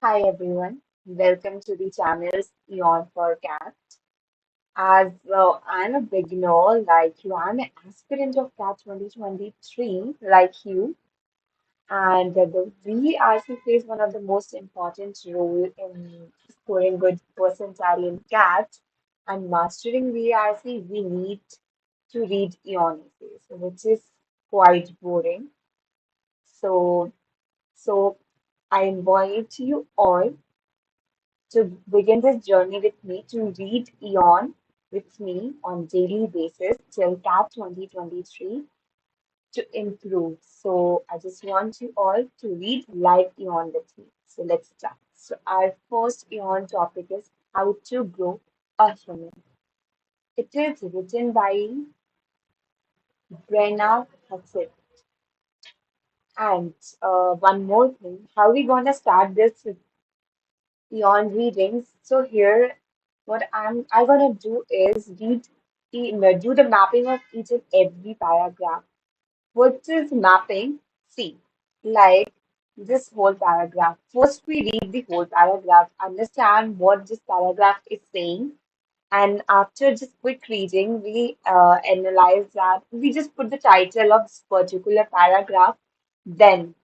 Hi everyone, welcome to the channel's Aeon for Cat. As I'm a beginner like you, I'm an aspirant of Cat 2023 like you, and the VRC plays one of the most important role in scoring good percentile in Cat and mastering VRC. We need to read Aeon essays, which is quite boring. So, so I invite you all to begin this journey with me to read Eon with me on daily basis till CAT 2023 to improve. So I just want you all to read live Eon with me. So let's start. So our first Eon topic is how to grow a human. It is written by Brenna Hussett. And one more thing, how we gonna start this beyond readings. So here, what I'm gonna do is do the mapping of each and every paragraph. What is mapping? See, like this whole paragraph. First, we read the whole paragraph, understand what this paragraph is saying, and after just quick reading, we analyze that. We just put the title of this particular paragraph. Then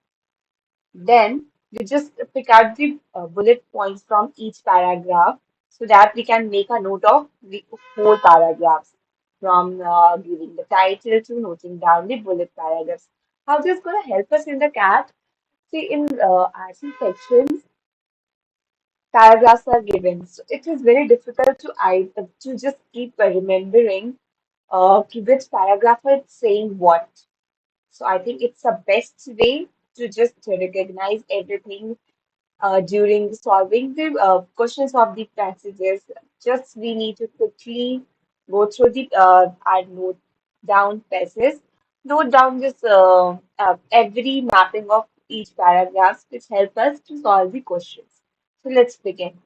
then we just pick out the bullet points from each paragraph so that we can make a note of the whole paragraphs from giving the title to noting down the bullet paragraphs. How this going to help us in the CAT? See, in RC sections, paragraphs are given. So it is very difficult to just keep remembering which paragraph is saying what. So I think it's the best way to just recognize everything during solving the questions of the passages. Just we need to quickly go through the our note down passages, note down this every mapping of each paragraph, which help us to solve the questions. So let's begin.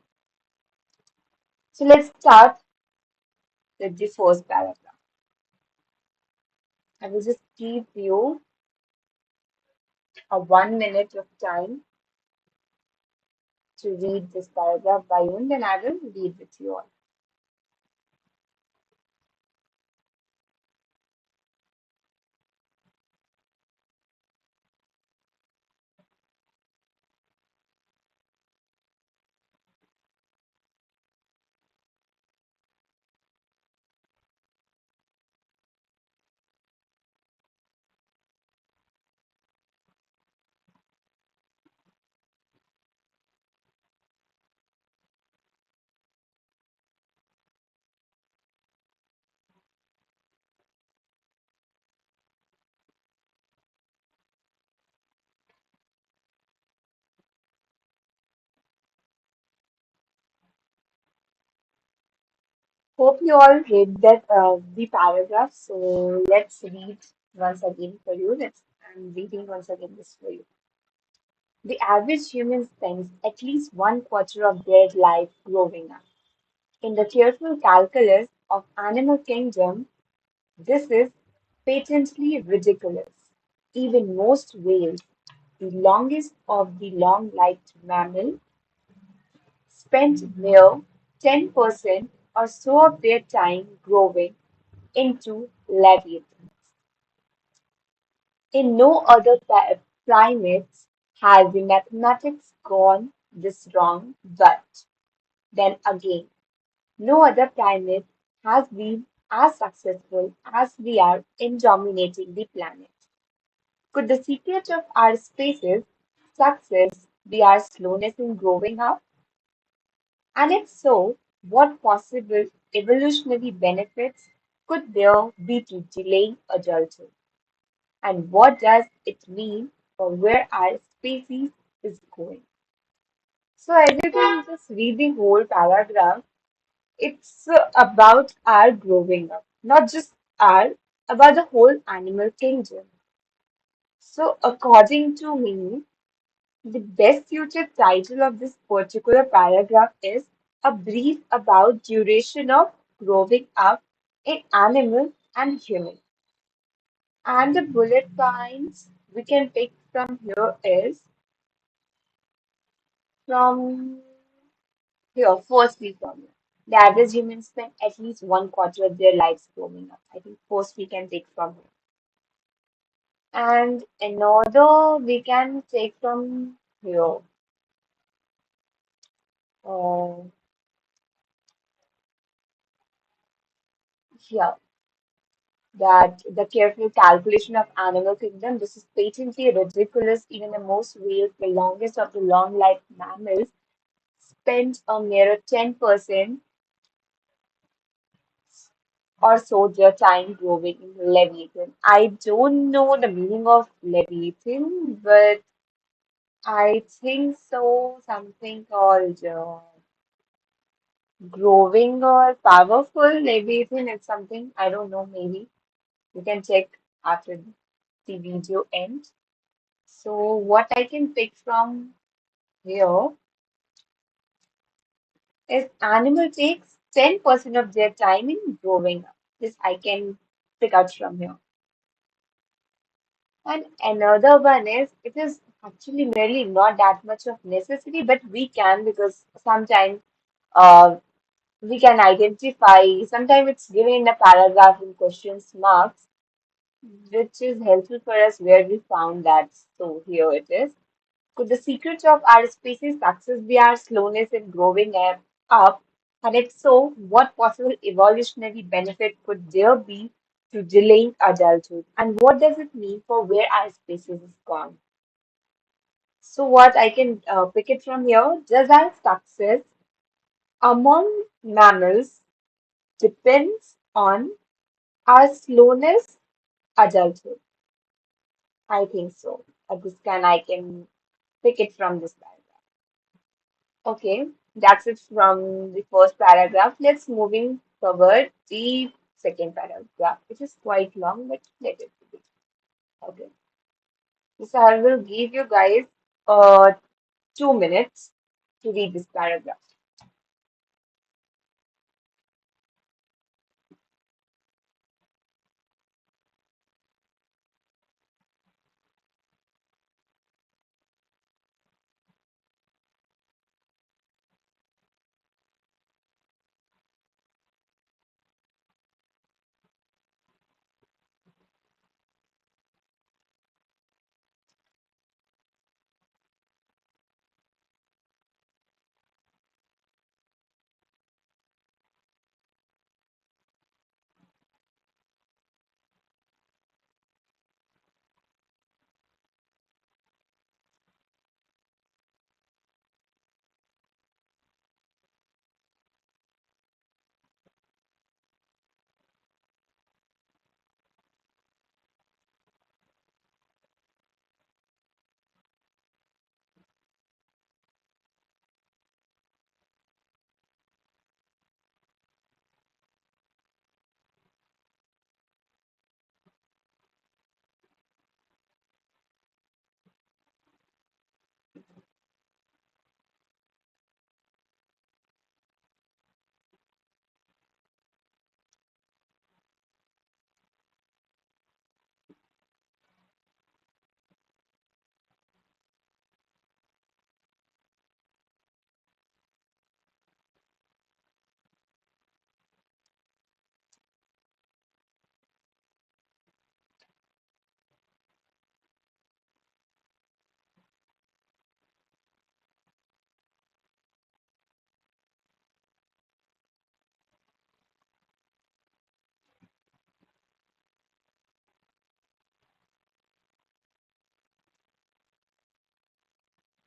So let's start with the first paragraph. I will just give you a 1 minute of time to read this paragraph by you, and then I will read with you all. Hope you all read that the paragraph. So let's read once again for you. I'm reading once again this for you. The average human spends at least one quarter of their life growing up. In the careful calculus of animal kingdom, this is patently ridiculous. Even most whales, the longest of the long-lived mammal, spend mere 10% or so of their time growing into leviathans. In no other primates has the mathematics gone this wrong, but then again, no other primate has been as successful as we are in dominating the planet. Could the secret of our species' success be our slowness in growing up? And if so, what possible evolutionary benefits could there be to delaying adulthood? And what does it mean for where our species is going? So, as you can just read the whole paragraph, it's about our growing up, not just our, about the whole animal kingdom. So, according to me, the best suited title of this particular paragraph is A Brief About Duration of Growing Up in Animal and Human. And the bullet points we can pick from here is from here, firstly from here. The average human spend at least one quarter of their lives growing up. I think first we can take from here. And another we can take from here. Uh, here. That the careful calculation of animal kingdom, this is patently ridiculous. Even the most whales, the longest of the long-lived mammals, spend a mere 10% or so their time growing in Leviathan. I don't know the meaning of Leviathan, but I think so. Something called growing or powerful Leviathan. It's something I don't know. Maybe you can check after the video ends. So what I can pick from here is animal takes 10% of their time in growing up. This I can pick out from here. And another one is it is actually really not that much of necessity, but we can because sometimes uh, we can identify, sometimes it's given in a paragraph in questions marks, which is helpful for us where we found that. So here it is. Could the secret of our species success be our slowness in growing up? And if so, what possible evolutionary benefit could there be to delaying adulthood? And what does it mean for where our species is gone? So, what I can pick it from here, does our success among mammals depends on our slowness adulthood? I think so. I can pick it from this paragraph. Okay, that's it from the first paragraph. Let's moving forward the second paragraph, which is quite long, but let it be. Okay, so I will give you guys 2 minutes to read this paragraph.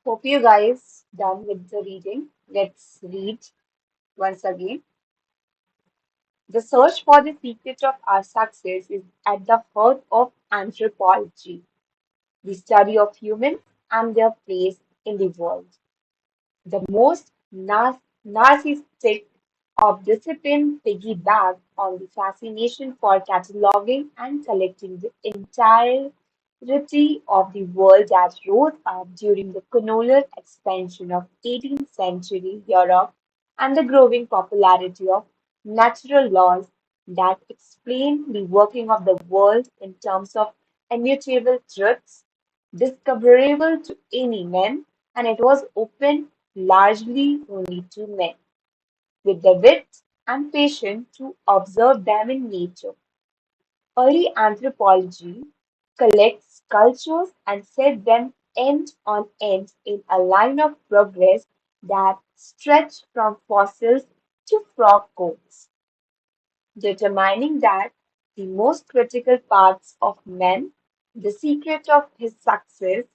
Hope you guys done with the reading. Let's read once again. The search for the secret of our success is at the heart of anthropology, the study of humans and their place in the world. The most narcissistic of discipline piggyback on the fascination for cataloging and collecting the entirety of the world that rose up during the colonial expansion of 18th century Europe and the growing popularity of natural laws that explain the working of the world in terms of immutable truths discoverable to any man, and it was open largely only to men, with the wit and patience to observe them in nature. Early anthropology collects cultures and set them end on end in a line of progress that stretch from fossils to frog codes, determining that the most critical parts of man, the secret of his success,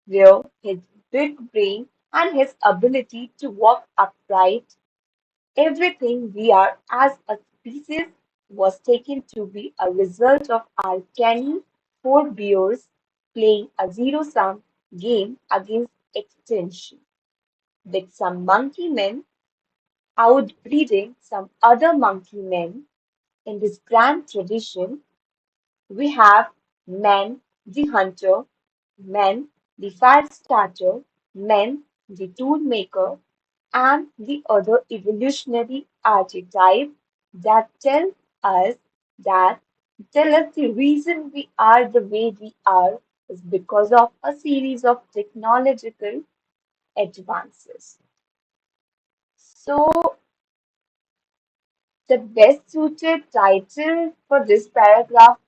were his big brain and his ability to walk upright. Everything we are as a species was taken to be a result of our canny forebears playing a zero-sum game against extinction, with some monkey men outbreeding some other monkey men. In this grand tradition, we have man the hunter, man the fire starter, man the tool maker, and the other evolutionary archetype that us that tell us the reason we are the way we are is because of a series of technological advances. So the best suited title for this paragraph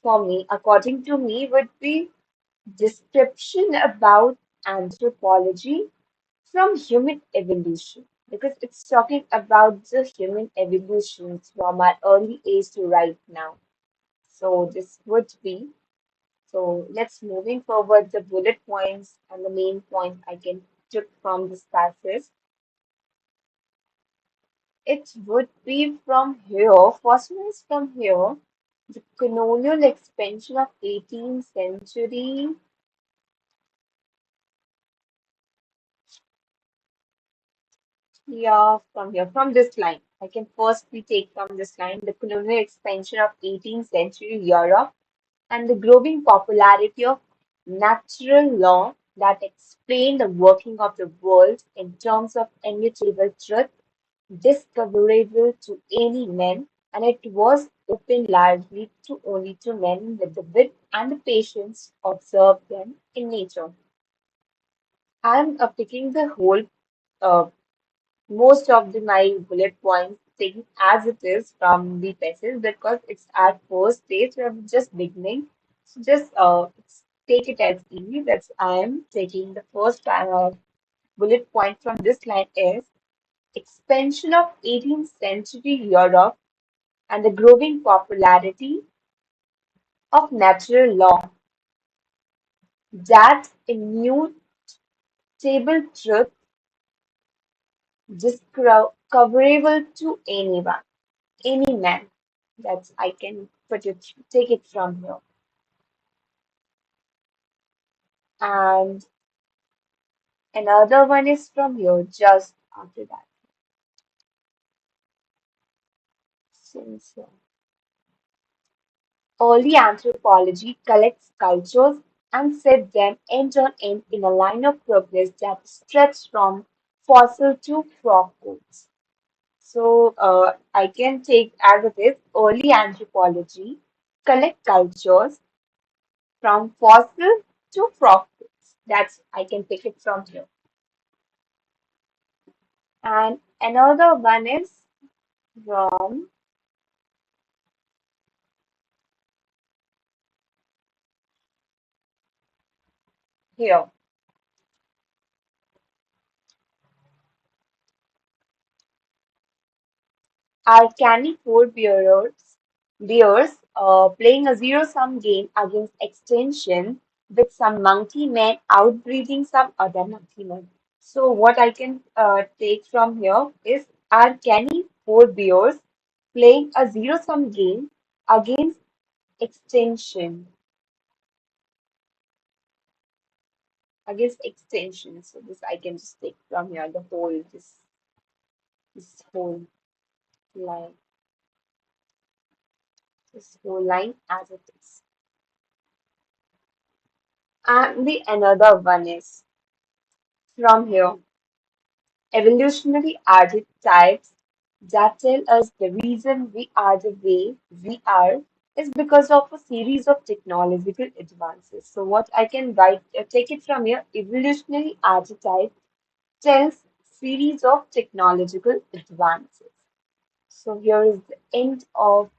for me, according to me, would be Description about Anthropology from Human Evolution, because it's talking about the human evolution from our early age to right now. So this would be, so let's moving forward the bullet points and the main point I can took from this passage. It would be from here, first one is from here, the colonial expansion of 18th century. Yeah, from here, from this line. I can firstly take from this line the colonial expansion of 18th century Europe and the growing popularity of natural law that explained the working of the world in terms of immutable truth, discoverable to any man, and it was open largely to only to men with the wit and the patience to observe them in nature. I'm picking the whole uh, most of my bullet points taken as it is from the passage because it's at first stage, we're just beginning. So just take it as easy. That's I am taking the first bullet point from this line is expansion of 18th century Europe and the growing popularity of natural law, that immutable truth discoverable to anyone, any man. That's I can put it take it from here. And another one is from here just after that. Since early anthropology collects cultures and set them end on end in a line of progress that stretches from fossil to frog codes. So I can take as it is early anthropology collect cultures from fossil to frog codes. That's I can pick it from here. And another one is from here. Our canny bears playing a zero-sum game against extinction with some monkey men outbreeding some other monkey men. So what I can take from here is our canny bears playing a zero-sum game against extinction. Against extinction. So this I can just take from here the whole this whole line. This whole line as it is. And the another one is from here, evolutionary archetypes that tell us the reason we are the way we are is because of a series of technological advances. So what I can write, take it from here, evolutionary archetype tells series of technological advances. So here is the end of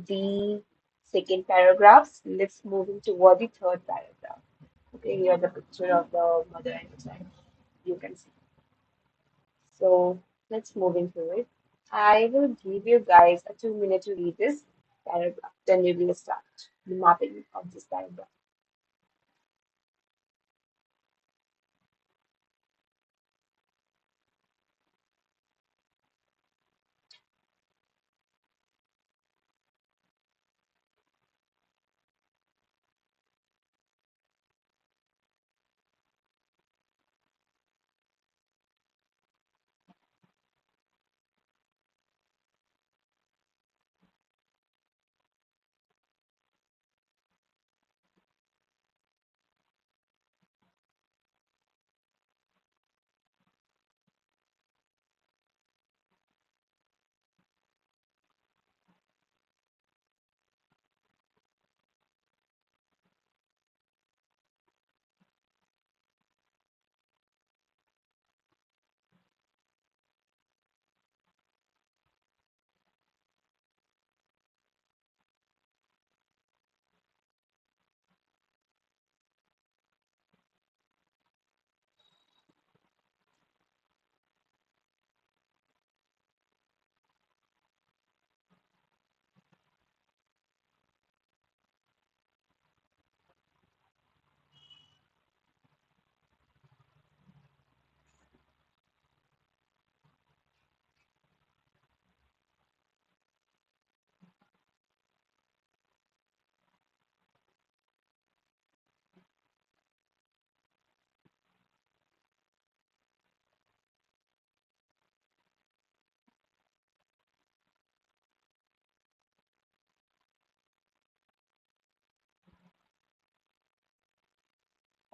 the second paragraph. Let's move in toward the third paragraph. Okay, here the picture of the mother and the child. You can see. So let's move into it. I will give you guys a 2 minute to read this paragraph. Then we will start the mapping of this paragraph.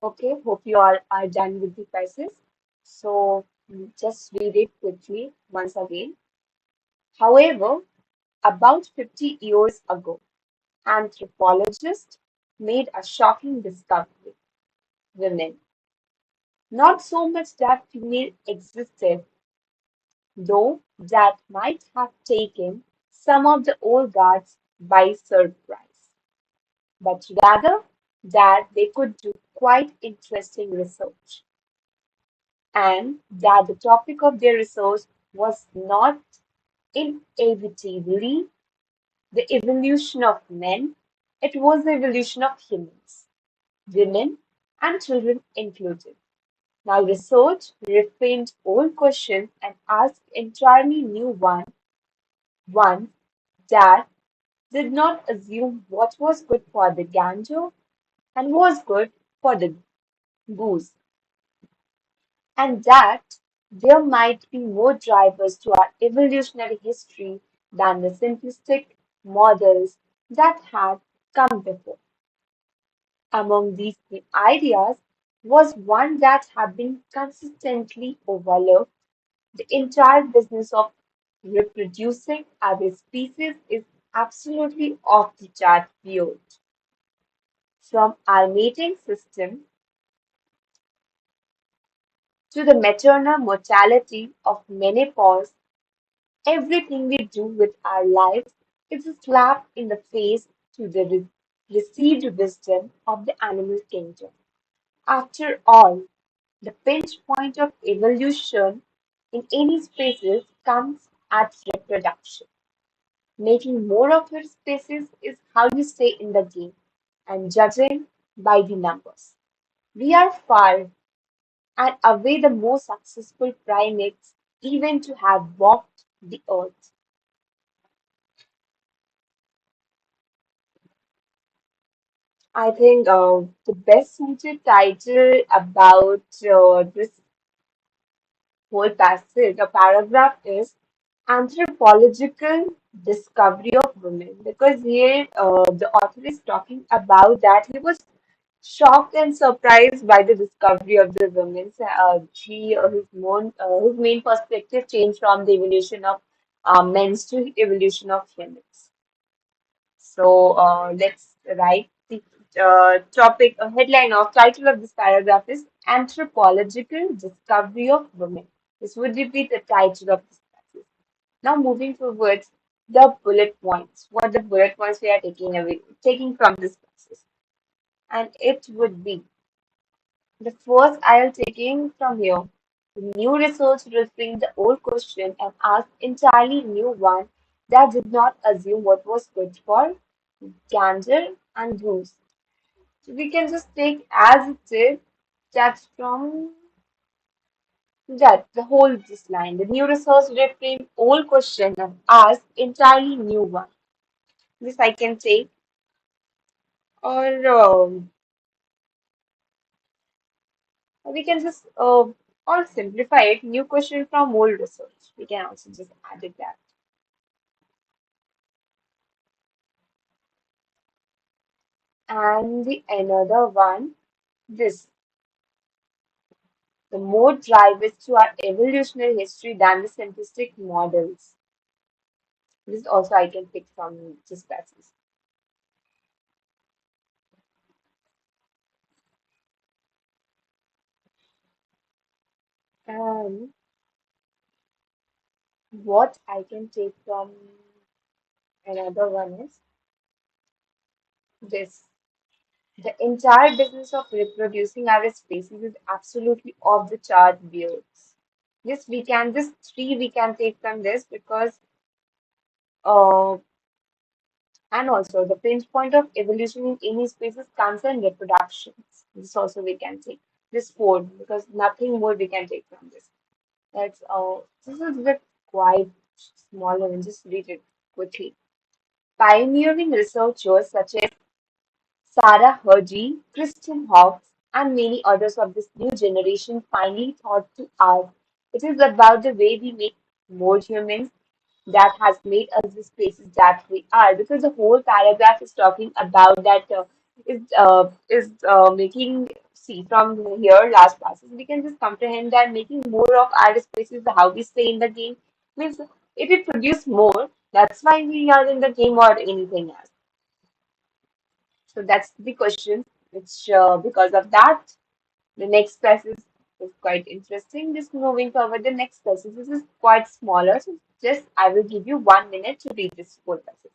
Okay, hope you all are done with the crisis. So just read it quickly once again. However, about 50 years ago, anthropologists made a shocking discovery. Women. Not so much that female existed, though that might have taken some of the old guards by surprise, but rather that they could do quite interesting research, and that the topic of their research was not inevitably the evolution of men, it was the evolution of humans, women and children included. Now research reframed old questions and asked entirely new ones that did not assume what was good for the gander and was good for the goose, and that there might be more drivers to our evolutionary history than the simplistic models that had come before. Among these ideas was one that had been consistently overlooked. The entire business of reproducing as a species is absolutely off the chart weird. From our mating system to the maternal mortality of menopause, everything we do with our lives is a slap in the face to the received wisdom of the animal kingdom. After all, the pinch point of evolution in any species comes at reproduction. Making more of your species is how you stay in the game, and judging by the numbers. We are far and away the most successful primates even to have walked the earth. I think the best suited title about this whole passage or paragraph is Anthropological Discovery of Women, because here the author is talking about that he was shocked and surprised by the discovery of the women. His main perspective changed from the evolution of men's to evolution of humans. So let's write the headline of title of this paragraph is Anthropological Discovery of Women. This would be the title of this passage. Now moving towards the bullet points. What the bullet points we are taking from this passage. And it would be the first I'll taking from here. The new research reframed the old question and asked entirely new one that did not assume what was good for gander and goose. So we can just take as it is. That's from that the whole this line. The new research reframed old question and asked entirely new one. This I can take, or we can just or simplify it. New question from old research. We can also just add it that. And the another one, this the more drivers to our evolutionary history than the simplistic models. This also I can pick from this passage. And what I can take from another one is this. The entire business of reproducing our species is absolutely off the chart weird. This we can, this three we can take from this because, uh, and also the pinch point of evolution in any species comes in reproduction. This also we can take. This four because nothing more we can take from this. That's this is a bit quite smaller and just read it quickly. Pioneering researchers such as Sarah Hergy, Kristen Hawkes, and many others of this new generation finally thought to ask, it is about the way we make more humans that has made us the species that we are. Because the whole paragraph is talking about that is making, see from here last classes we can just comprehend that making more of our species, how we stay in the game, means if we produce more, that's why we are in the game or anything else. So that's the question, which because of that, the next passage is quite interesting. Just moving forward, the next passage, this is quite smaller. So just I will give you 1 minute to read this whole passage.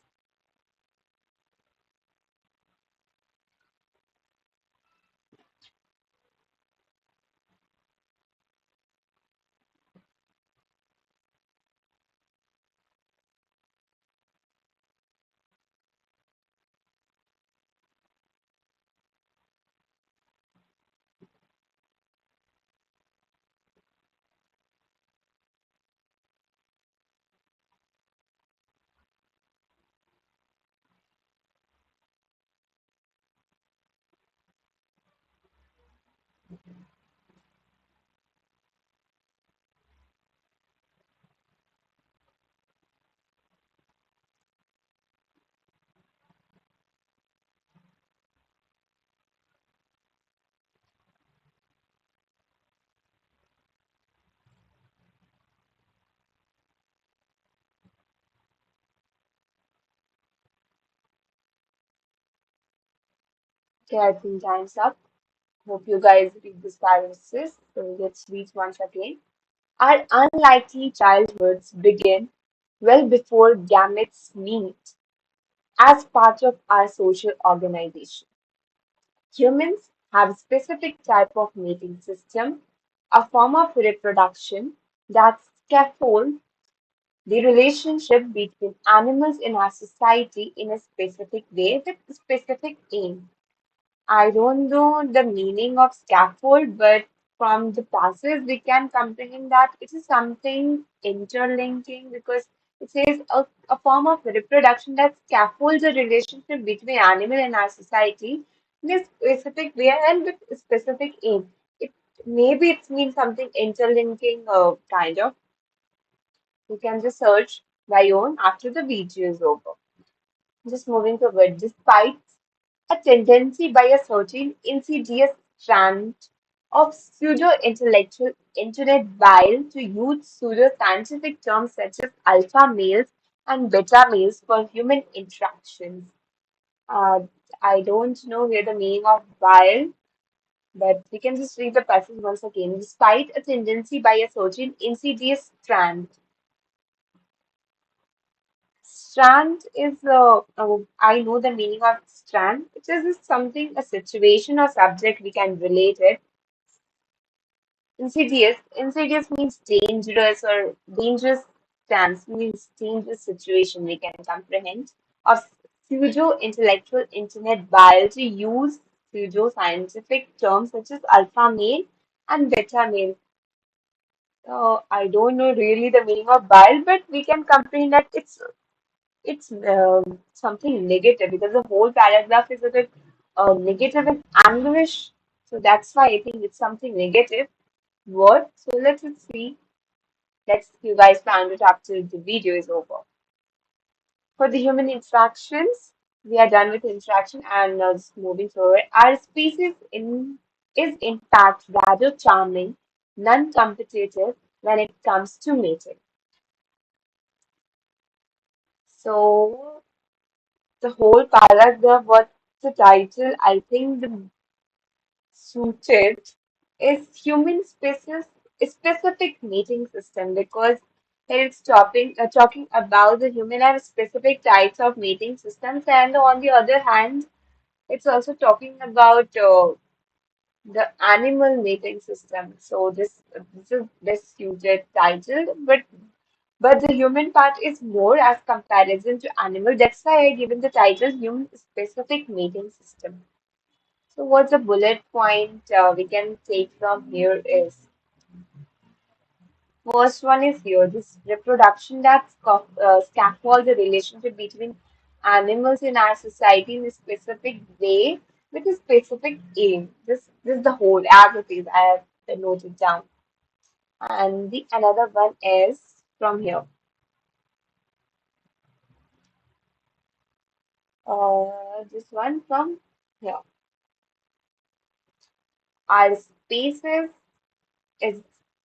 Okay, I think time's up. Hope you guys read this paralysis. So let's read once again. Our unlikely childhoods begin well before gametes meet as part of our social organization. Humans have a specific type of mating system, a form of reproduction that scaffolds the relationship between animals in our society in a specific way with a specific aim. I don't know the meaning of scaffold, but from the passage we can comprehend that it is something interlinking because it says a form of reproduction that scaffolds a relationship between animal and our society in a specific way and with a specific aim. It maybe it means something interlinking kind of. You can just search by own after the video is over. Just moving forward, despite a tendency by a certain insidious strand of pseudo-intellectual internet bile to use pseudo-scientific terms such as alpha males and beta males for human interactions. Uh, I don't know here the meaning of bile. But we can just read the passage once again. Despite a tendency by a certain insidious strand is, I know the meaning of strand. It is something, a situation or subject we can relate it. Insidious means dangerous or dangerous stance means dangerous situation we can comprehend. Of pseudo-intellectual internet biology use pseudo-scientific terms such as alpha male and beta male. I don't know really the meaning of bile, but we can comprehend that it's something negative because the whole paragraph is a bit negative and anguish. So that's why I think it's something negative word. So let's just see. Let's you guys find it after the video is over. For the human interactions, we are done with interaction and just moving forward. Our species is in fact rather charming, non-competitive when it comes to mating. So the whole paragraph, what the title, I think the suited is human species specific mating system because here it's talking about the human and specific types of mating systems, and on the other hand, it's also talking about the animal mating system. So this is best suited title, but the human part is more as comparison to animal. That's why I given the title human specific mating system. So what's the bullet point we can take from here is first one is here this reproduction that scaffold the relationship between animals in our society in a specific way with a specific aim. This is the whole as it is. I have noted down. And the another one is from here. This one from here. Our spaces is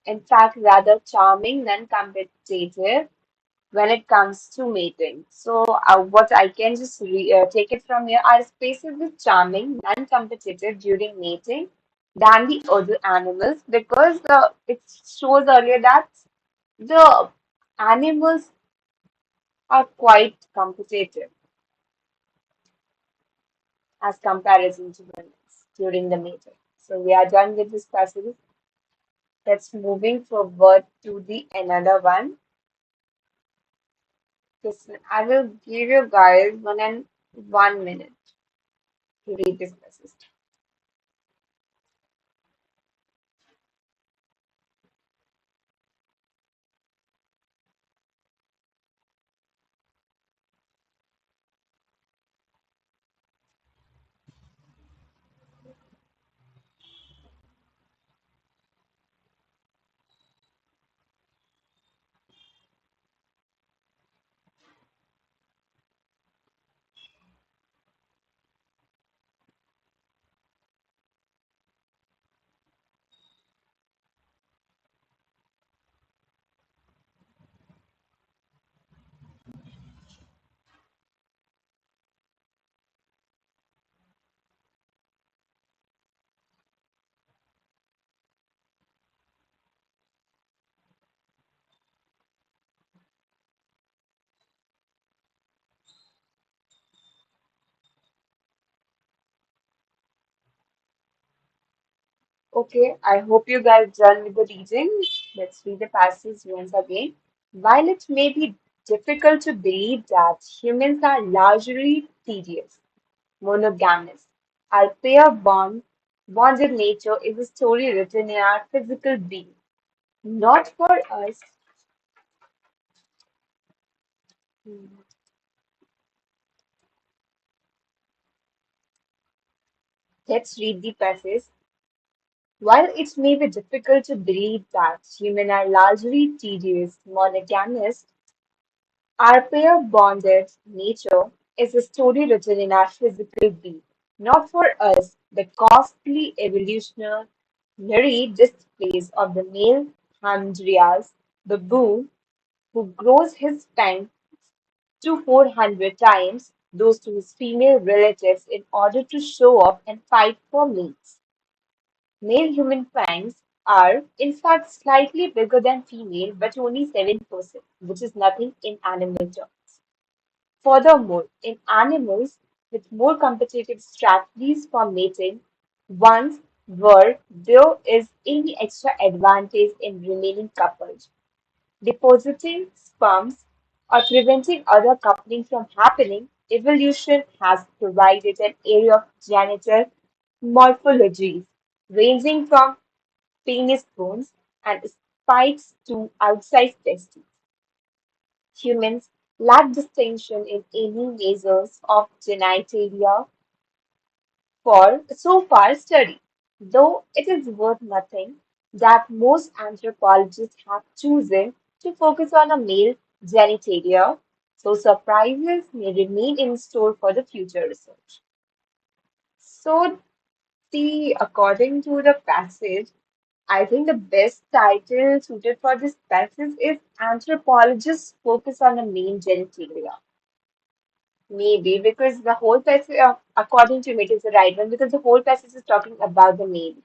in fact rather charming than competitive when it comes to mating. So, what I can just take it from here, our species is charming and competitive during mating than the other animals because it shows earlier that the animals are quite competitive as comparison to humans during the mating. So, we are done with this passage. Let's moving forward to the another one. This I will give you guys 1 minute to read this passage. Okay, I hope you guys done with the reading. Let's read the passage once again. While it may be difficult to believe that humans are largely tedious, monogamous, our pair bonded nature is a story written in our physical being. Not for us. Hmm. Let's read the passage. While it may be difficult to believe that humans are largely tedious, monogamous, our pair bonded nature is a story written in our physical being. Not for us, the costly evolutionary displays of the male Andreas baboon who grows his fangs to 400 times those to his female relatives in order to show off and fight for mates. Male human fangs are, in fact, slightly bigger than female, but only 7%, which is nothing in animal terms. Furthermore, in animals with more competitive strategies for mating, ones where there is any extra advantage in remaining coupled, depositing sperms, or preventing other coupling from happening, evolution has provided an area of genital morphologies ranging from penis bones and spikes to outside testes. Humans lack distinction in any measures of genitalia for so far study, though it is worth noting that most anthropologists have chosen to focus on a male genitalia, so surprises may remain in store for the future research. So, according to the passage, I think the best title suited for this passage is Anthropologists Focus on the Male Genitalia. Maybe because the whole passage, according to me, it is the right one because the whole passage is talking about the male.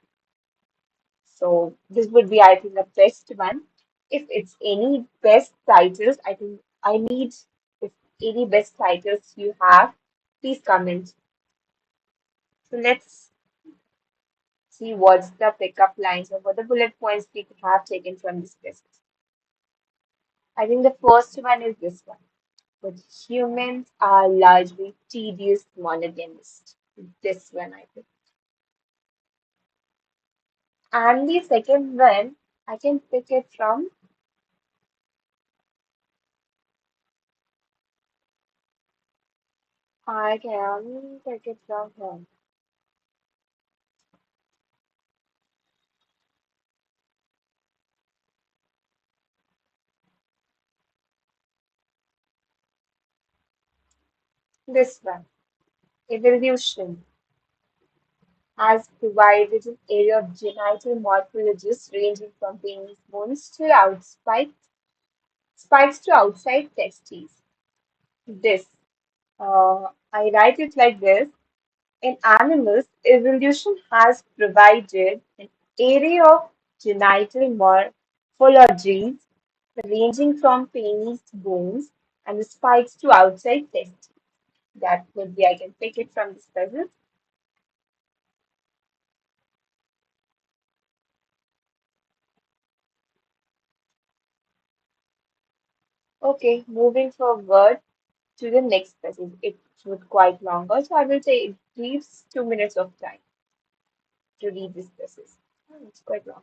So this would be, I think, the best one. If it's any best titles, I think I need, if any best titles you have, please comment. So let's see what's the pickup lines or what the bullet points we have taken from this passage. I think the first one is this one. But humans are largely tedious monogamists. This one, I think. And the second one, I can pick it from, I can pick it from home. This one. Evolution has provided an area of genital morphologies ranging from penis bones to spikes to outside testes. This, I write it like this. In animals, evolution has provided an array of genital morphologies ranging from penis bones and the spikes to outside testes. That would be, I can pick it from this puzzle. Okay, moving forward to the next puzzle. It would quite longer, so I will say it leaves 2 minutes of time to read this puzzle. It's quite long.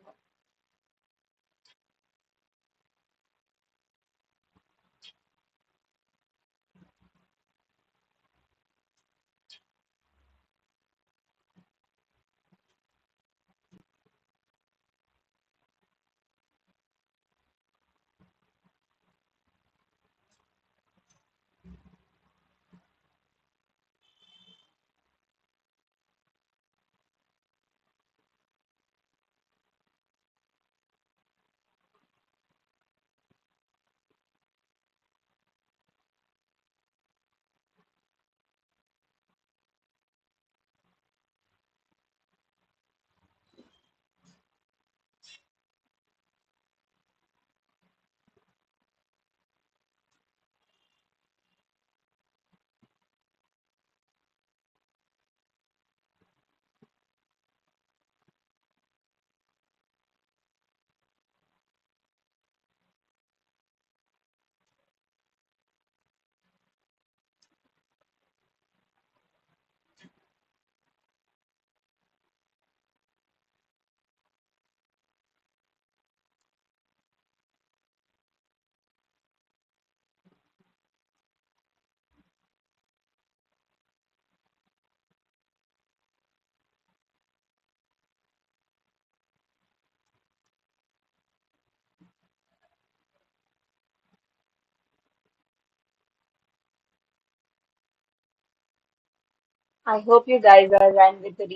I hope you guys are done with the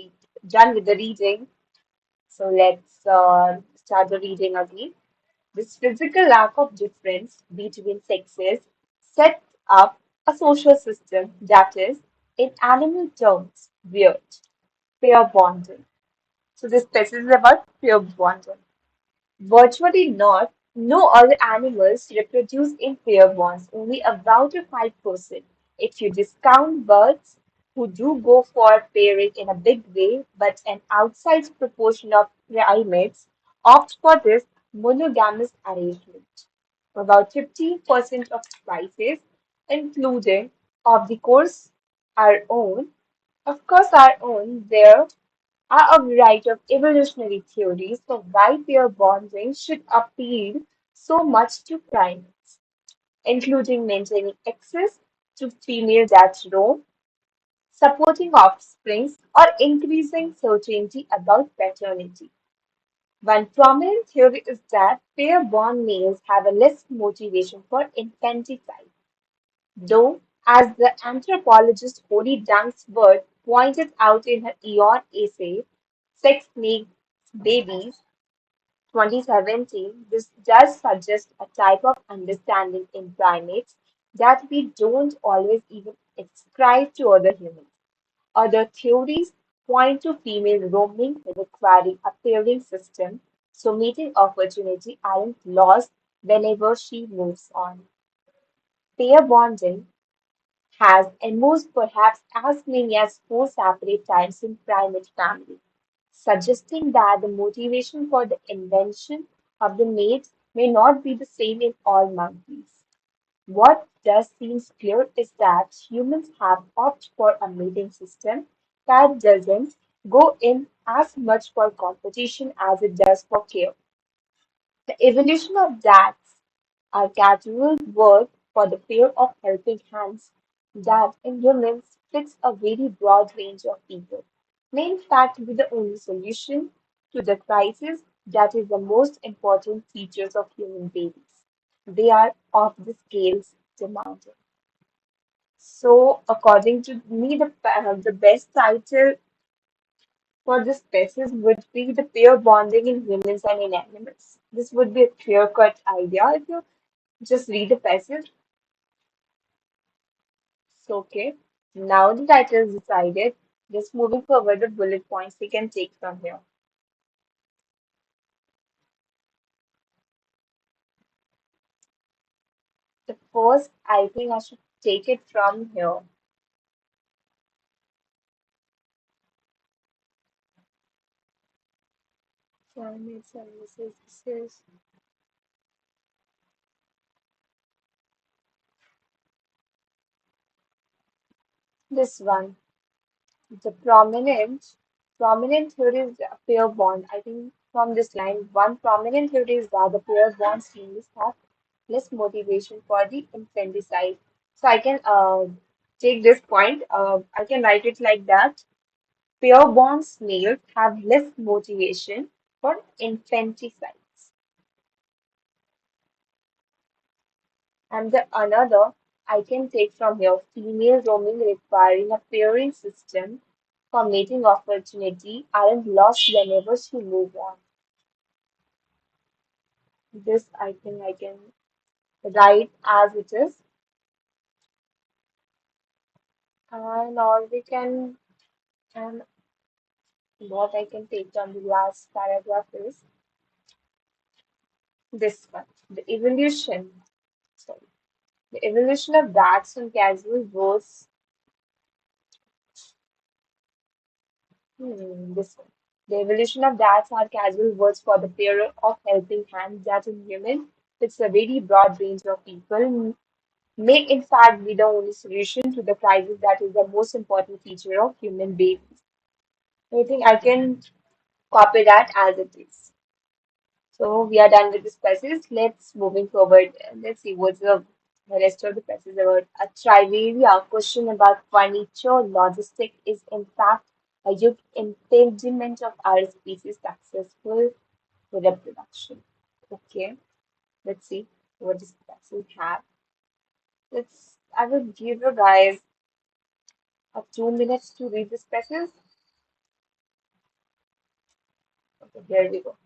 reading. So let's start the reading again. This physical lack of difference between sexes sets up a social system that is, in animal terms, weird, pair bonding. So this species is about pure bonding. Virtually not. No other animals reproduce in pair bonds, only about a 5%. If you discount birds who do go for pairing in a big way, but an outsized proportion of primates opt for this monogamous arrangement. About 15% of species, including, of the course, our own, our own, there are a variety of evolutionary theories for why pair bonding should appeal so much to primates, including maintaining access to female that roam, supporting offspring, or increasing certainty about paternity. One prominent theory is that pair bond males have a less motivation for infanticide, though, as the anthropologist Holly Dunsworth pointed out in her Aeon essay, Sex Makes Babies, 2017, this does suggest a type of understanding in primates that we don't always even ascribe to other humans. Other theories point to female roaming requiring a pairing system, so mating opportunity aren't lost whenever she moves on. Pair bonding has emerged perhaps as many as four separate times in primate family, suggesting that the motivation for the invention of the mates may not be the same in all monkeys. What does seem clear is that humans have opted for a mating system that doesn't go in as much for competition as it does for care. The evolution of that are casual work for the pair of helping hands that in humans fits a very broad range of people, may in fact be the only solution to the crisis that is the most important features of human babies. They are of the scales demanded. So, according to me, the best title for this species would be the pair bonding in humans and in animals. This would be a clear-cut idea if you just read the passage. So, okay. Now the title is decided. Just moving forward, the bullet points we can take from here. The first, I think I should take it from here. Climate services, this is this one. The prominent theory is a pair bond. I think from this line, one prominent theory is that the pair bond seems have less motivation for the infanticide. So I can take this point. I can write it like that. Pair bond snails have less motivation for infanticides. And the another I can take from here, female roaming requiring a pairing system for mating opportunity aren't lost whenever she move on. This I think I can write as it is. And or we can, and what I can take from the last paragraph is this one. The evolution, sorry, the evolution of bats and casual was this one. The evolution of dads are casual words for the pair of helping hands that in human fits a very broad range of people, may in fact be the only solution to the crisis that is the most important feature of human babies. I think I can copy that as it is. So we are done with this passage. Let's moving forward. Let's see what's the rest of the passage about. A trivia question about furniture logistic is in fact a huge impediment of our species' successful reproduction. Okay, let's see what this passage have. I will give you guys 2 minutes to read this passage. Okay, here we go.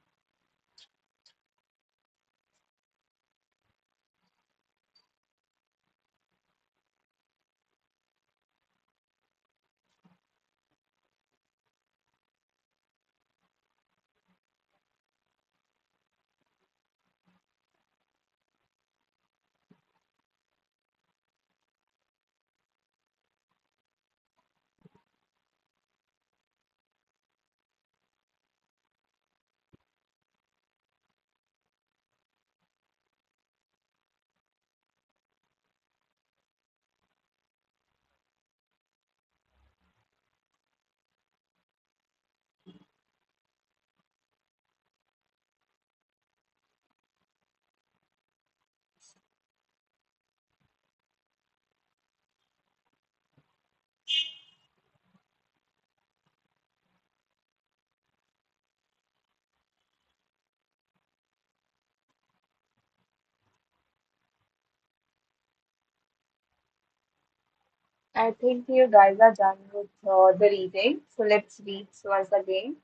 I think you guys are done with the reading. So let's read once again.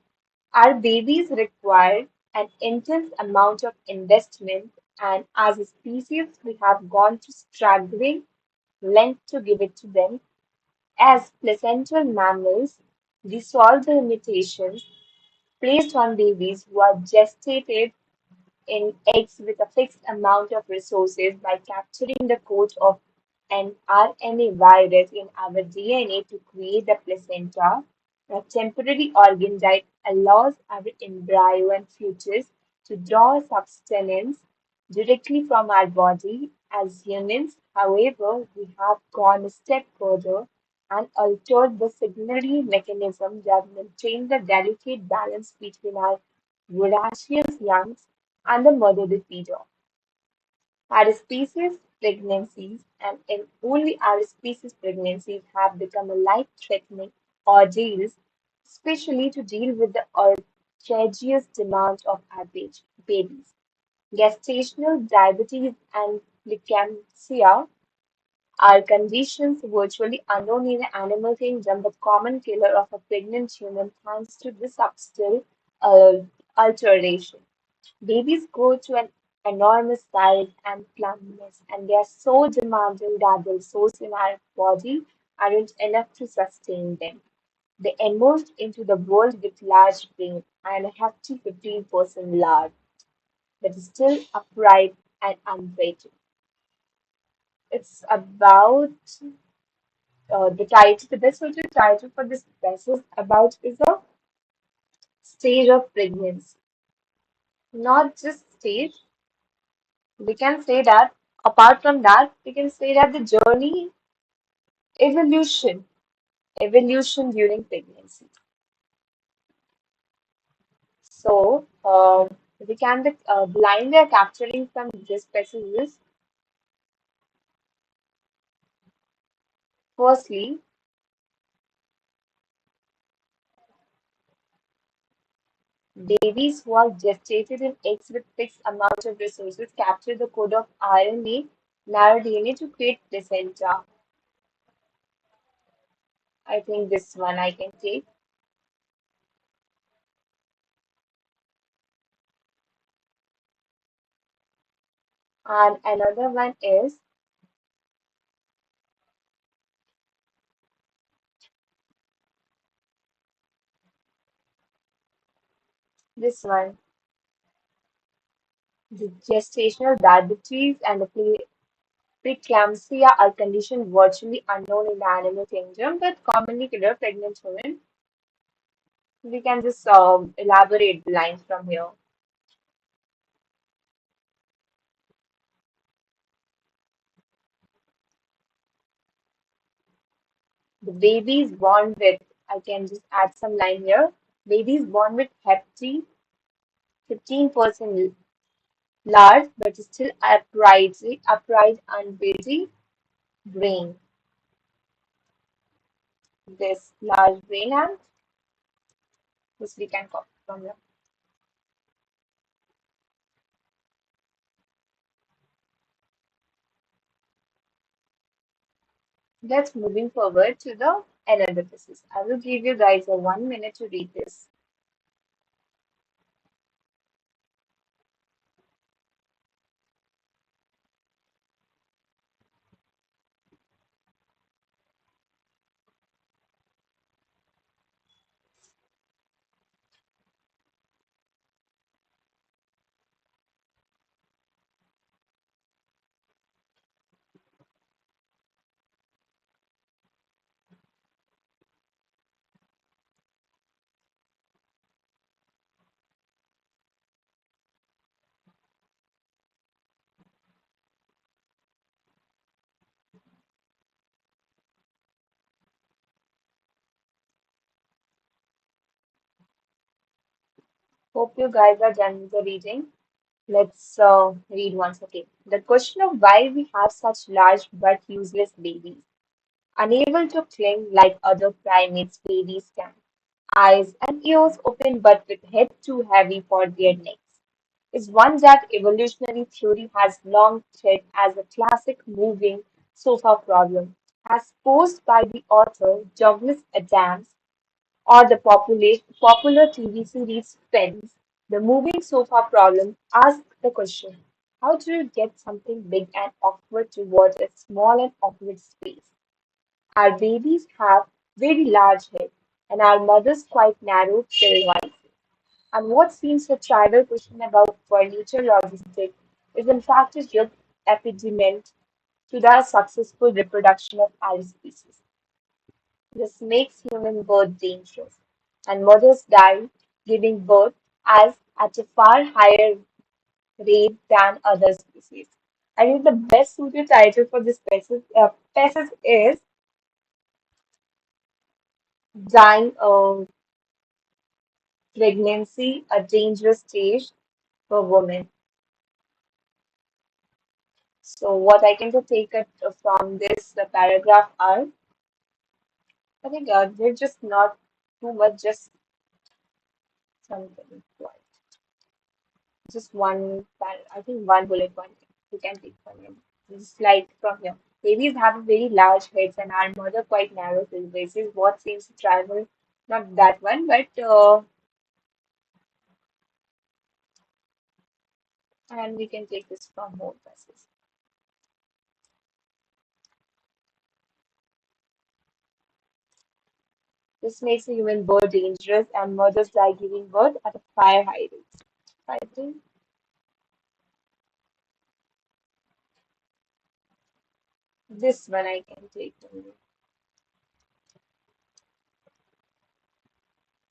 Our babies require an intense amount of investment, and as a species, we have gone to staggering length to give it to them. As placental mammals, we solve the limitations placed on babies who are gestated in eggs with a fixed amount of resources by capturing the code of an RNA virus in our DNA to create the placenta, a temporary organ that allows our embryo and fetus to draw sustenance directly from our body. As humans, however, we have gone a step further and altered the signaling mechanism that maintain the delicate balance between our voracious young and the mother the feeder. Our species pregnancies and in only our species pregnancies have become a life-threatening ordeals, especially to deal with the outrageous demand of our babies. Gestational diabetes and preeclampsia are conditions virtually unknown in the animal kingdom but common killer of a pregnant human thanks to this subtle uh, alteration. Babies grow to an enormous size and plumpness, and they are so demanding that the resources in our body aren't enough to sustain them. They emerged into the world with large brain and a hefty 15% large, but still upright and unweighted. It's about the title, the best suited title for this passage about is the stage of pregnancy. Not just stage, we can say that apart from that, we can say that the journey, evolution, evolution during pregnancy. So, we can the line we are capturing from this passage is firstly, babies who are gestated in eggs with fixed amount of resources capture the code of RNA, narrow DNA to create placenta. I think this one I can take. And another one is this one. The gestational diabetes and the preeclampsia are conditions virtually unknown in the animal kingdom but commonly kill pregnant women. We can just elaborate the lines from here. The babies born with, I can just add some line here. Babies born with hefty 15% large but still upright and busy brain. This large brain and this we can copy from here. Let's moving forward to the analysis. I will give you guys a 1 minute to read this. Hope you guys are done with the reading. Let's read once again. The question of why we have such large but useless babies, unable to cling like other primates babies can, eyes and ears open but with head too heavy for their necks, is one that evolutionary theory has long treated as a classic moving sofa problem. As posed by the author Douglas Adams or the popular TV series Friends, the moving sofa problem asks the question, how do you get something big and awkward towards a small and awkward space? Our babies have very large heads, and our mothers quite narrow still ones. And what seems a trivial question about furniture logistics is in fact a real impediment to the successful reproduction of our species. This makes human birth dangerous, and mothers die giving birth as at a far higher rate than other species. I think the best suited title for this passage is Dying of Pregnancy, a Dangerous Stage for Women. So, what I can take it from this paragraph are, I think they're just not too much, just something. Just one, I think one bullet point you can take from him. Just like from here. Babies have very large heads and our mother quite narrow faces. What seems trivial, not that one, but and we can take this from more passages. This makes a human birth dangerous and mothers die giving birth at a fire high rate. I think this one I can take from you.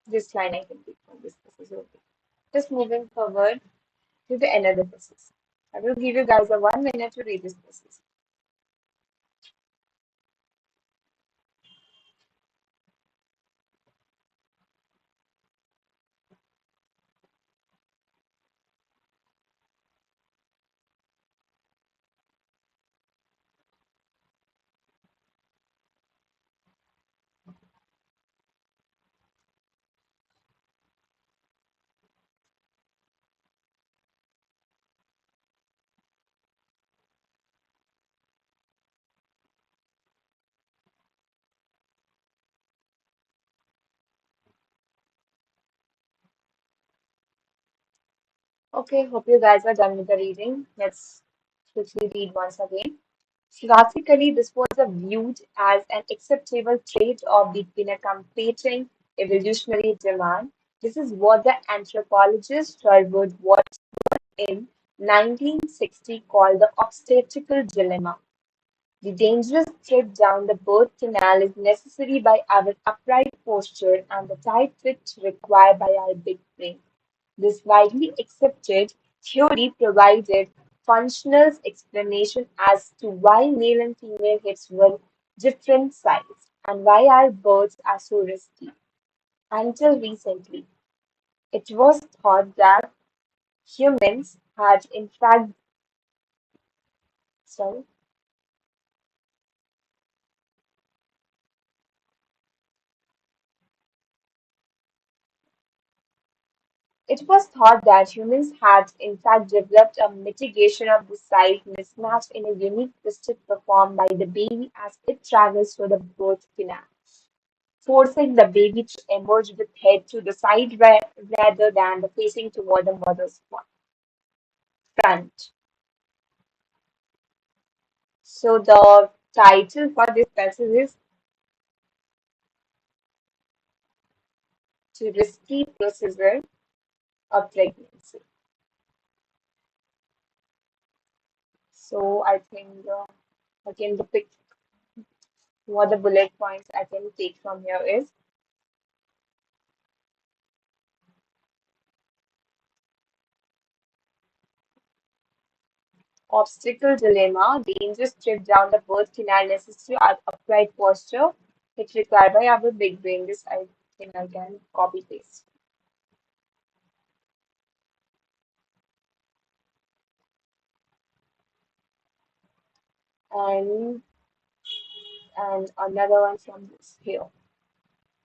This line I can take from this passage. Okay. Just moving forward to the another passage. I will give you guys a 1 minute to read this passage. Okay, hope you guys are done with the reading. Let's quickly read once again. Classically, this was viewed as an acceptable trade-off between a competing evolutionary demand. This is what the anthropologist Sherwood Watts in 1960 called the obstetrical dilemma. The dangerous trip down the birth canal is necessary by our upright posture and the tight fit required by our big brain. This widely accepted theory provided functional explanation as to why male and female hips were different size and why our birds are so risky. Until recently, it was thought that humans had in fact sorry, it was thought that humans had in fact developed a mitigation of the size mismatch in a unique twisted performed by the baby as it travels through the birth canal, forcing the baby to emerge with head to the side rather than the facing toward the mother's front. So the title for this passage is "To Risky Procedure of Pregnancy." So I think again the pick what the bullet points I can take from here is obstacle dilemma, dangerous trip down the birth canal necessary upright posture. It's required by our big brain. This I think I can copy paste. And another one from this here.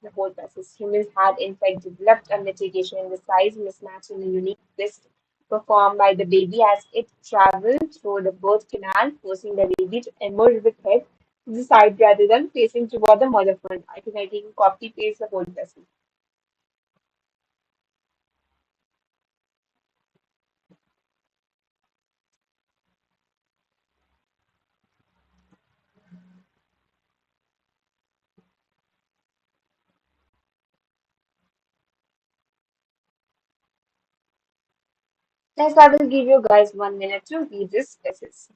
The whole process. Humans had in fact developed a mitigation in the size mismatch in a unique twist performed by the baby as it traveled through the birth canal, forcing the baby to emerge with head the side rather than facing toward the mother front. I think I can copy paste the whole lesson. Next, I will give you guys 1 minute to read this passage.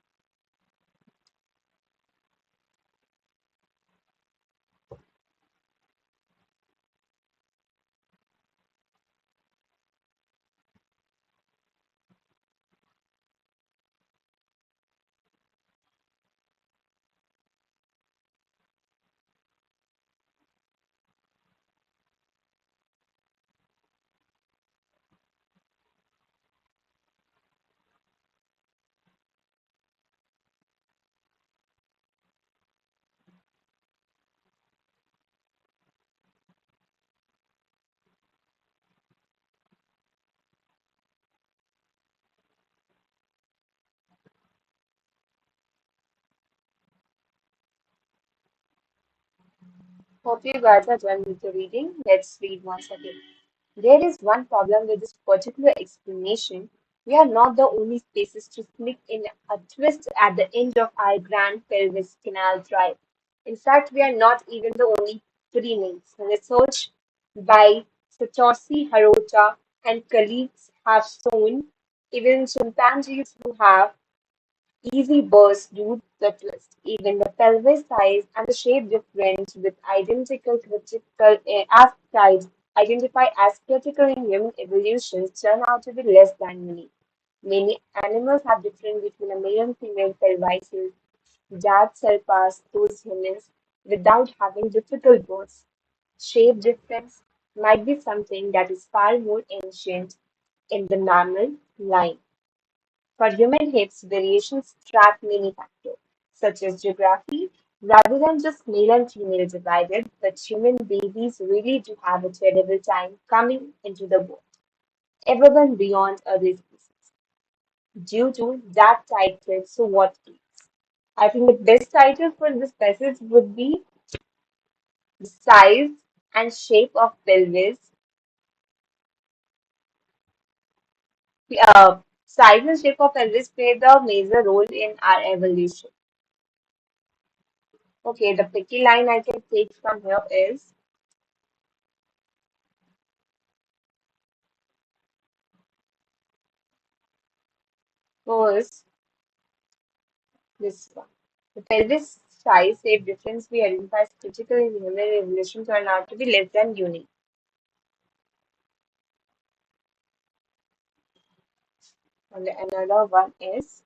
Hope you guys are done with the reading. Let's read once again. There is one problem with this particular explanation. We are not the only species to sneak in a twist at the end of our grand pelvis canal drive. In fact, we are not even the only primates. Research by Satoshi Hirota and colleagues have shown even chimpanzees who have easy burst do the twist. Even the pelvis size and the shape difference with identical critical as identified as critical in human evolution turn out to be less than unique. Many animals have different between a male and female pelvises that surpass those humans without having difficult births. Shape difference might be something that is far more ancient in the mammal line. For human hips, variations track many factors, such as geography, rather than just male and female divided, but human babies really do have a terrible time coming into the world, even beyond other species, due to that title. So what is? I think the best title for this passage would be the size and shape of pelvis. Size and shape of pelvis play the major role in our evolution. Okay, the picky line I can take from here is first this one. The pelvis size shape difference we identify as critical in human evolution turn out to be less than unique. And another one is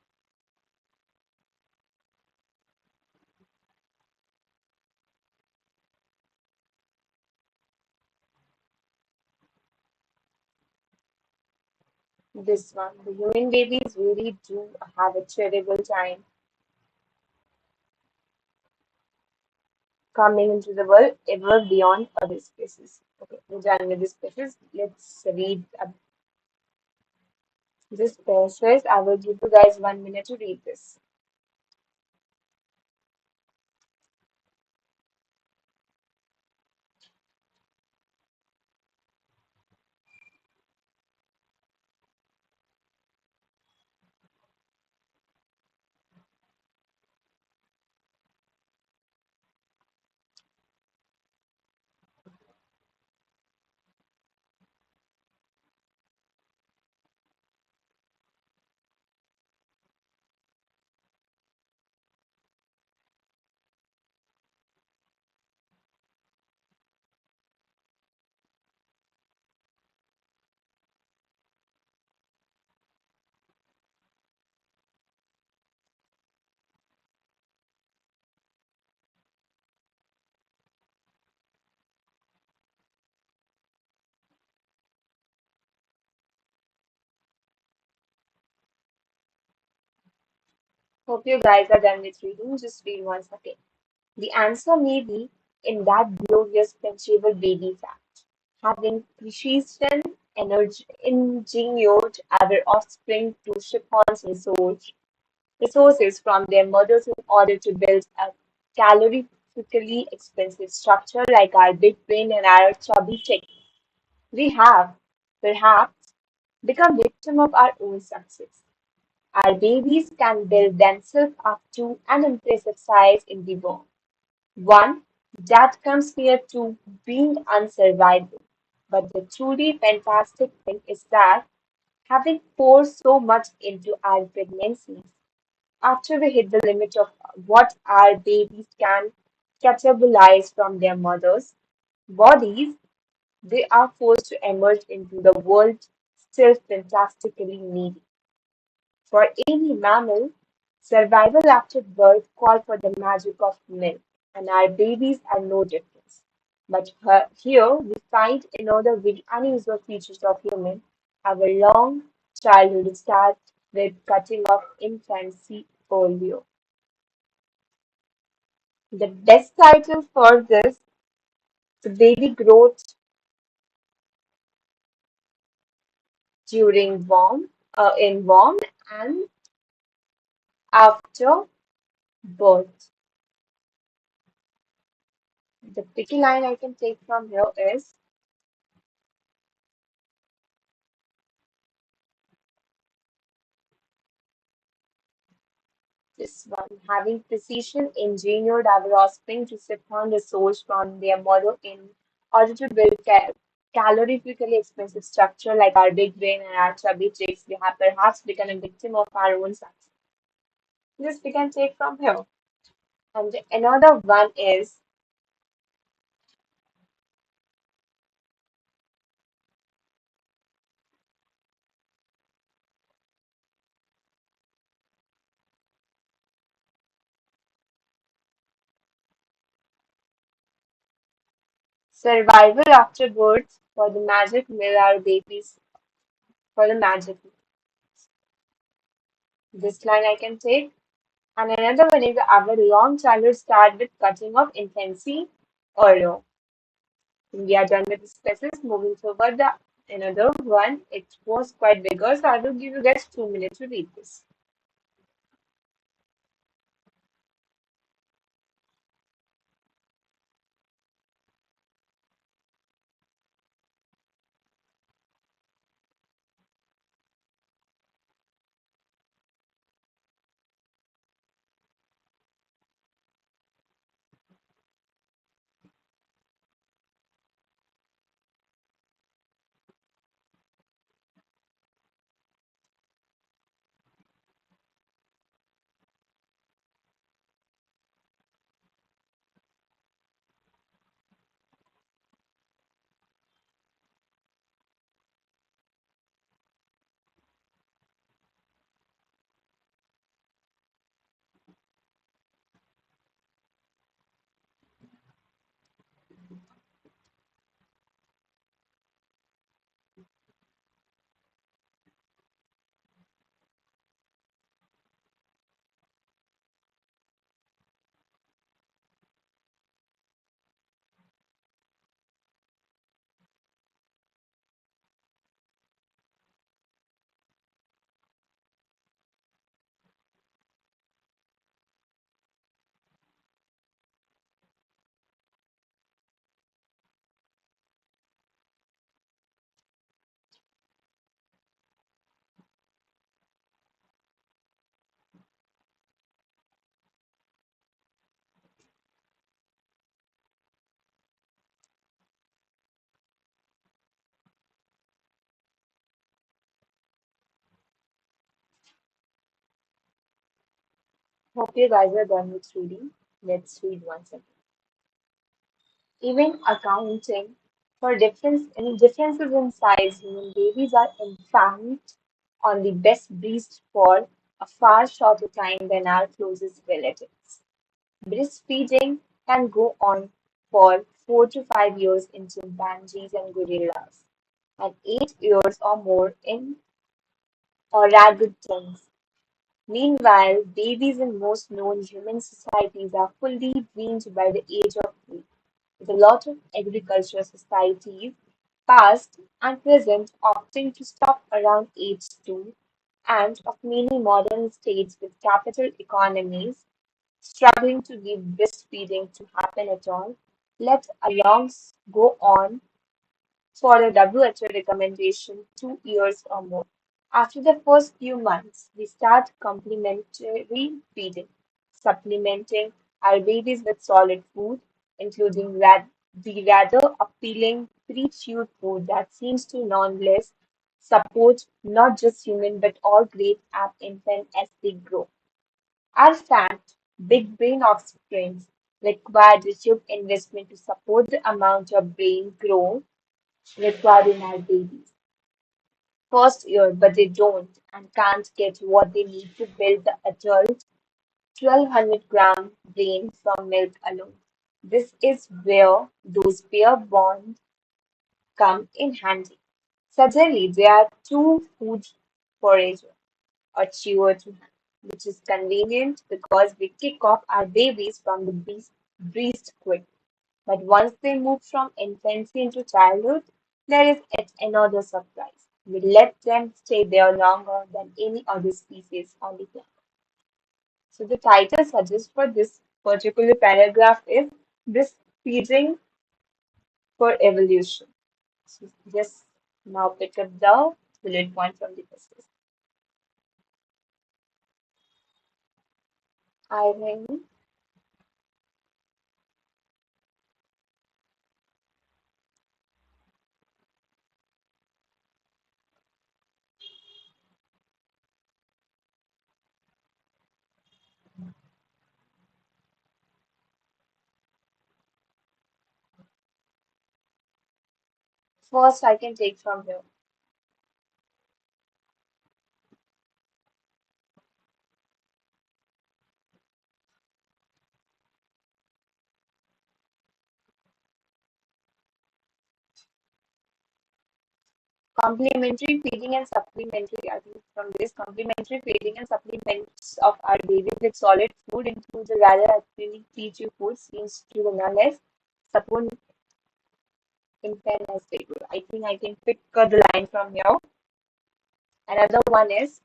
this one. The human babies really do have a terrible time coming into the world ever beyond other species. Okay, we're done with this species. Let's read this passage. I will give you guys 1 minute to read this. Hope you guys are done with reading. Just read once again. The answer may be in that glorious sensual baby fact. Having precision engineered our offspring to siphon resources from their mothers in order to build up. caloriffically expensive structure like our big brain and our chubby chick, we have, perhaps, become victim of our own success. Our babies can build themselves up to an impressive size in the womb, one that comes near to being unsurvivable. But the truly fantastic thing is that having poured so much into our pregnancies, after we hit the limit of what our babies can catabolize from their mothers' bodies, they are forced to emerge into the world still fantastically needy. For any mammal, survival after birth called for the magic of milk, and our babies are no different. But here we find another very unusual features of human. Our long childhood starts with cutting off infancy polio. The best title for this, the baby growth during in warm and after birth. The picky line I can take from here is this one, having precision engineered our offspring to siphon the source from their mother in order to build calorifically expensive structure like our big brain and our chubby chicks, we have perhaps become a victim of our own success. This we can take from here. And another one is survival after birth for the magic mill, our babies for the magic mill. This line I can take. And another one is our long childhood start with cutting off infancy earlier. We are done with the species, moving forward the another one. It was quite bigger, so I will give you guys 2 minutes to read this. Hope you guys are done with reading. Let's read once again. Even accounting for differences in size, human babies are infant on the best breast for a far shorter time than our closest relatives. Breastfeeding can go on for 4 to 5 years in chimpanzees and gorillas, and 8 years or more in orangutans. Meanwhile, babies in most known human societies are fully weaned by the age of 3, with a lot of agricultural societies, past and present, opting to stop around age 2, and of many modern states with capital economies struggling to get breastfeeding to happen at all, let alone go on for a WHO recommendation 2 years or more. After the first few months, we start complementary feeding, supplementing our babies with solid food, including the rather appealing pre-chewed food that seems to nonetheless support not just human but all great app infant as they grow. Our fat, big brain offspring require reduced investment to support the amount of brain growth required in our babies first year, but they don't and can't get what they need to build the adult 1200-gram brain from milk alone. This is where those pair bonds come in handy. Suddenly, there are two foods forager or chewer to hand, which is convenient because we kick off our babies from the breast quick. But once they move from infancy into childhood, there is yet another surprise. We let them stay there longer than any other species on the planet. So the title suggests for this particular paragraph is this feeding for evolution. So just now pick up the bullet point from the process. I think first I can take from here. Complementary feeding and supplementary, I think from this complementary feeding and supplements of our babies with solid food includes a rather appealing PG food seems to nonetheless support infant as they grow. I think I can pick the line from here. Another one is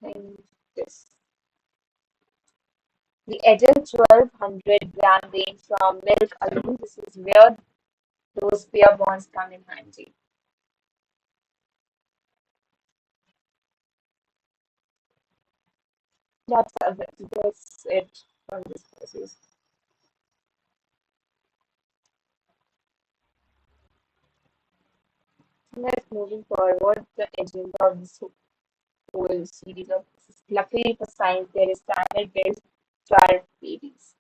think this. The adult 1200-gram range from milk alone. This is where those pair bonds come in handy. That's it from this process. Let's moving forward the agenda of this whole series of luckily for science there is standard built to our babies.